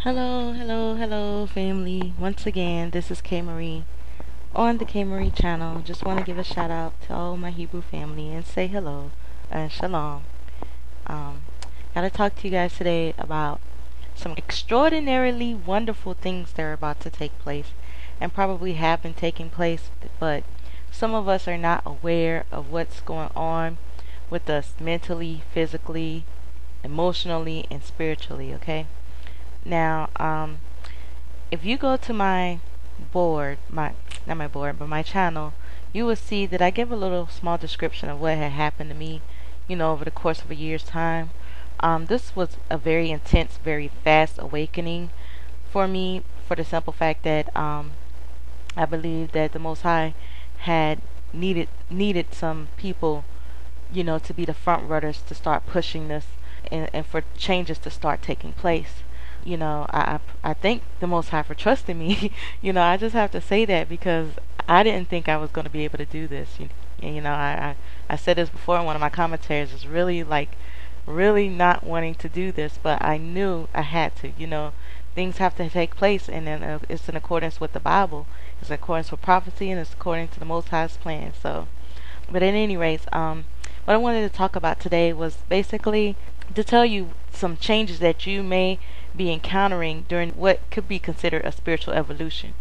Hello, family. Once again, this is K Marie on the K Marie channel. Just want to give a shout out to all my Hebrew family and say hello and shalom. Um, Gotta talk to you guys today about some extraordinarily wonderful things that are about to take place and probably have been taking place, but some of us are not aware of what's going on with us mentally, physically, emotionally, and spiritually, okay? Now, if you go to my board, my not my board, but my channel, you will see that I give a little small description of what had happened to me, over the course of a year's time. This was a very intense, very fast awakening for me, for the simple fact that I believe that the Most High had needed some people, to be the front runners to start pushing this and for changes to start taking place. I thank the Most High for trusting me. I just have to say that because I didn't think I was going to be able to do this. I said this before in one of my commentaries. It's really really not wanting to do this, but I knew I had to. Things have to take place, and then it's in accordance with the Bible. It's in accordance with prophecy, and it's according to the Most High's plan. So, but at any rate, what I wanted to talk about today was basically to tell you some changes that you may be encountering during what could be considered a spiritual evolution.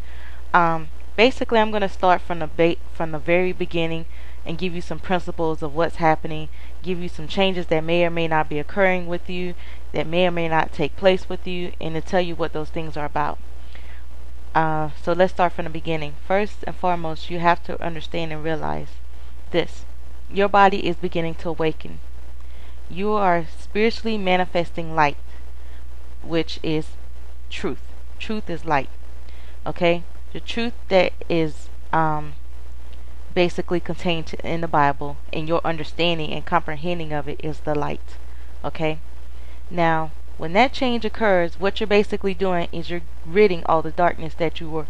Basically, I'm going to start from the very beginning and give you some principles of what's happening, give you some changes that may or may not be occurring with you, that may or may not take place with you, and to tell you what those things are about. So let's start from the beginning. First and foremost, you have to understand and realize this. Your body is beginning to awaken. You are spiritually manifesting light, which is truth. Truth is light. Okay? The truth that is basically contained in the Bible, and your understanding and comprehending of it is the light. Okay? Now, when that change occurs, what you're basically doing is you're ridding all the darkness that you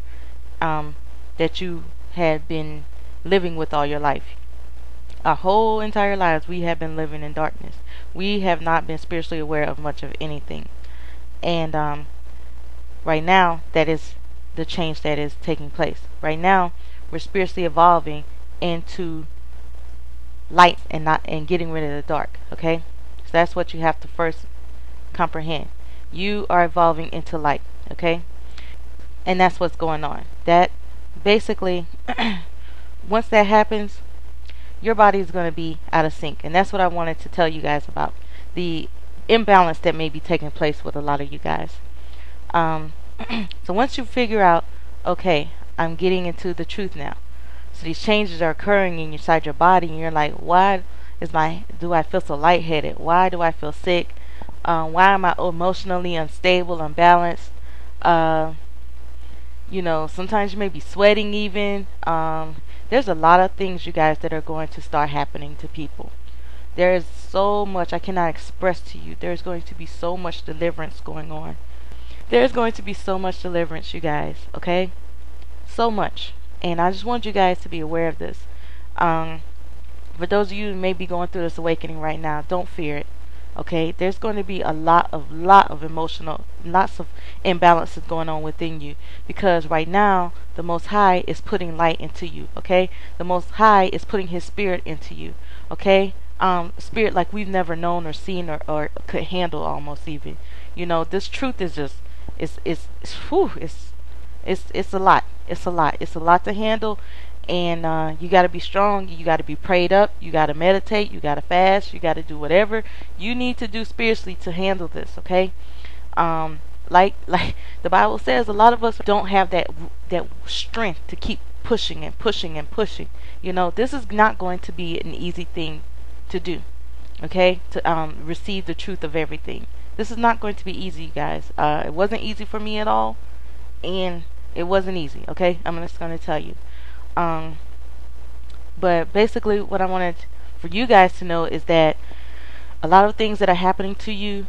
had been living with all your life. Our whole entire lives, we have been living in darkness. We have not been spiritually aware of much of anything. And right now, that is the change that is taking place. Right now, we're spiritually evolving into light and getting rid of the dark. Okay, so that's what you have to first comprehend. You are evolving into light. Okay, and that's what's going on. That basically, once that happens, your body is going to be out of sync, and that's what I wanted to tell you guys about the imbalance that may be taking place with a lot of you guys. So once you figure out, okay, I'm getting into the truth now. So these changes are occurring inside your body, and you're like, why do I feel so lightheaded? Why do I feel sick? Why am I emotionally unstable, unbalanced? Sometimes you may be sweating even. There's a lot of things, you guys, that are going to start happening to people. There is so much I cannot express to you. There's going to be so much deliverance going on. There's going to be so much deliverance, you guys, okay? So much. And I just want you guys to be aware of this. For those of you who may be going through this awakening right now, don't fear it. Okay? There's going to be a lot of emotional, lots of imbalances going on within you. Because right now, the Most High is putting light into you. Okay? The Most High is putting His Spirit into you. Okay? Spirit like we've never known or seen or could handle almost even. This truth is just it's a lot. It's a lot. It's a lot to handle, and you got to be strong. You got to be prayed up. You got to meditate. You got to fast. You got to do whatever you need to do spiritually to handle this. Okay, like the Bible says, a lot of us don't have that strength to keep pushing and pushing and pushing. This is not going to be an easy thing to do. Okay, to receive the truth of everything. This is not going to be easy, guys. It wasn't easy for me at all, and it wasn't easy. Okay, I'm just going to tell you. But basically, what I wanted for you guys to know is that a lot of things that are happening to you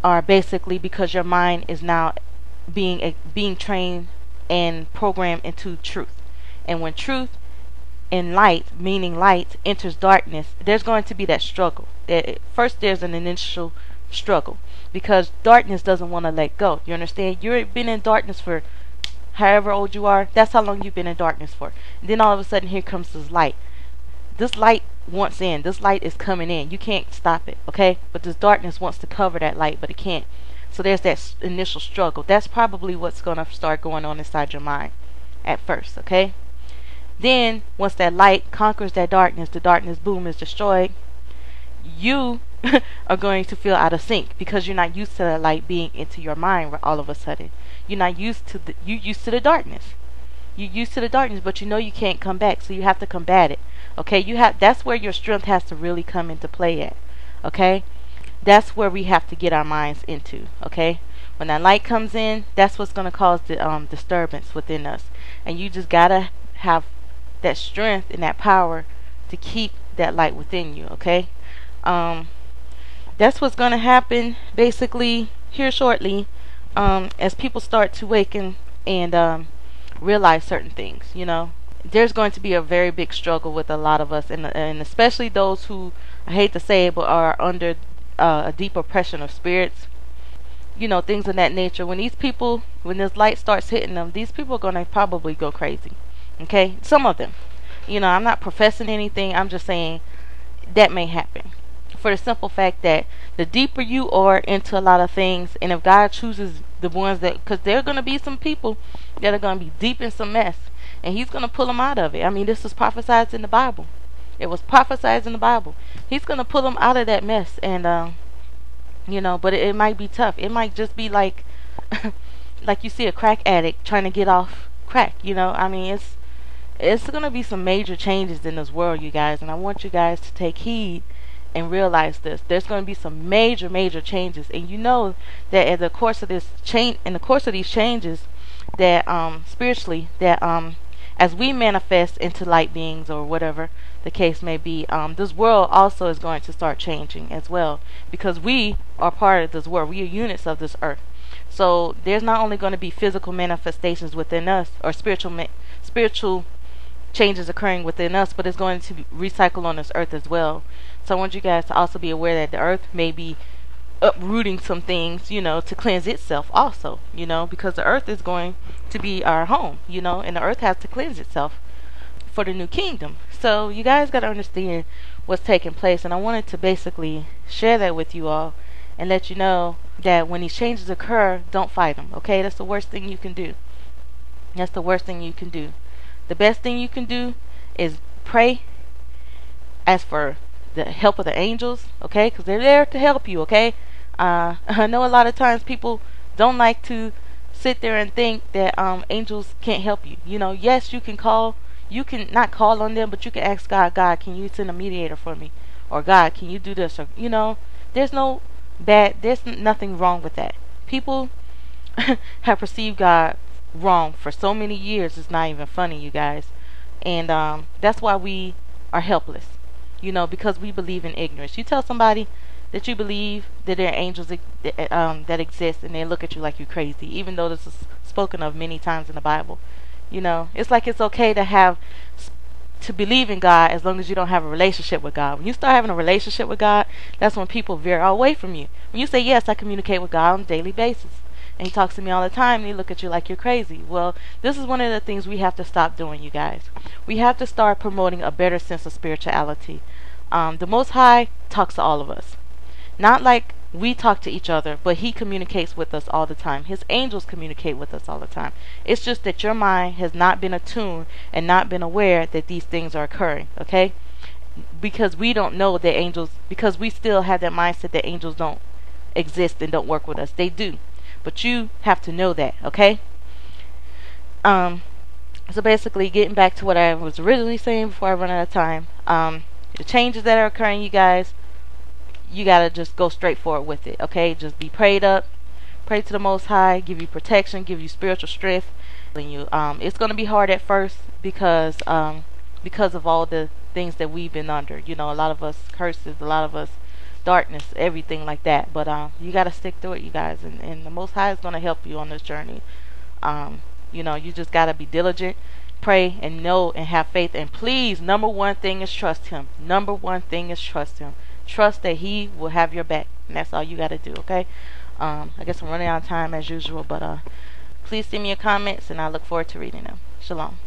are basically because your mind is now being trained and programmed into truth. And when truth and light, meaning light, enters darkness, there's going to be that struggle. First, there's an initial struggle. because darkness doesn't want to let go. You understand? You've been in darkness for however old you are. That's how long you've been in darkness for. And then all of a sudden, here comes this light. This light wants in. This light is coming in. You can't stop it, okay? But this darkness wants to cover that light, but it can't. So there's that initial struggle. That's probably what's going to start going on inside your mind at first, okay? Then, once that light conquers that darkness, the darkness, boom, is destroyed. You are going to feel out of sync because you're not used to that light being into your mind all of a sudden. You're not used to you're used to the darkness. You're used to the darkness, but you know you can't come back, so you have to combat it. Okay, that's where your strength has to really come into play at. Okay? That's where we have to get our minds into. Okay? When that light comes in, that's what's going to cause the disturbance within us. And you just got to have that strength and that power to keep that light within you. Okay? That's what's going to happen basically here shortly, as people start to waken and realize certain things. There's going to be a very big struggle with a lot of us, and especially those who, I hate to say it, but are under a deep oppression of spirits, things of that nature. When this light starts hitting them, these people are going to probably go crazy. Okay? Some of them. I'm not professing anything. I'm just saying that may happen. For the simple fact that the deeper you are into a lot of things, and if God chooses the ones because there are going to be some people that are going to be deep in some mess, and He's going to pull them out of it. I mean, this is prophesied in the Bible. It was prophesied in the Bible. He's going to pull them out of that mess, and but it might be tough. It might just be like, like you see a crack addict trying to get off crack. I mean, it's going to be some major changes in this world, you guys, and I want you guys to take heed and realize this. There's going to be some major changes, and that in the course of these changes, that spiritually, that as we manifest into light beings or whatever the case may be, this world also is going to start changing as well, because we are part of this world. We are units of this earth. So there's not only going to be physical manifestations within us, or spiritual changes occurring within us, but it's going to recycle on this earth as well. So I want you guys to also be aware that the earth may be uprooting some things, to cleanse itself also, because the earth is going to be our home, and the earth has to cleanse itself for the new kingdom. So you guys got to understand what's taking place, and I wanted to basically share that with you all and let you know that when these changes occur, don't fight them, okay? That's the worst thing you can do. That's the worst thing you can do. The best thing you can do is pray, ask for the help of the angels, okay? Because they're there to help you, okay? I know a lot of times people don't like to sit there and think that angels can't help you. Yes, you can not call on them, but you can ask God, can you send a mediator for me? Or God, can you do this? Or, there's nothing wrong with that. People have perceived God wrong for so many years, it's not even funny, you guys. And that's why we are helpless, because we believe in ignorance. You tell somebody that you believe that there are angels that exist, and they look at you like you're crazy, even though this is spoken of many times in the Bible. It's like it's okay to believe in God as long as you don't have a relationship with God. When you start having a relationship with God, that's when people veer away from you. When you say, yes, I communicate with God on a daily basis, and He talks to me all the time, and they look at you like you're crazy. Well, this is one of the things we have to stop doing, you guys. We have to start promoting a better sense of spirituality. The Most High talks to all of us. Not like we talk to each other, but He communicates with us all the time. His angels communicate with us all the time. It's just that your mind has not been attuned and not been aware that these things are occurring, okay? Because we don't know that angels, because we still have that mindset that angels don't exist and don't work with us. They do. But you have to know that, okay? So basically, getting back to what I was originally saying before I run out of time, the changes that are occurring, you guys, you gotta just go straight forward with it, okay? Just be prayed up, pray to the Most High, give you protection, give you spiritual strength. It's gonna be hard at first because of all the things that we've been under. A lot of us curses, a lot of us darkness, everything like that. But you got to stick through it, you guys, and the Most High is going to help you on this journey. You just got to be diligent, pray, and know and have faith. And please, number one thing is trust Him. Number one thing is trust Him. Trust that He will have your back, and that's all you got to do, okay? I guess I'm running out of time as usual, but please send me your comments, and I look forward to reading them. Shalom.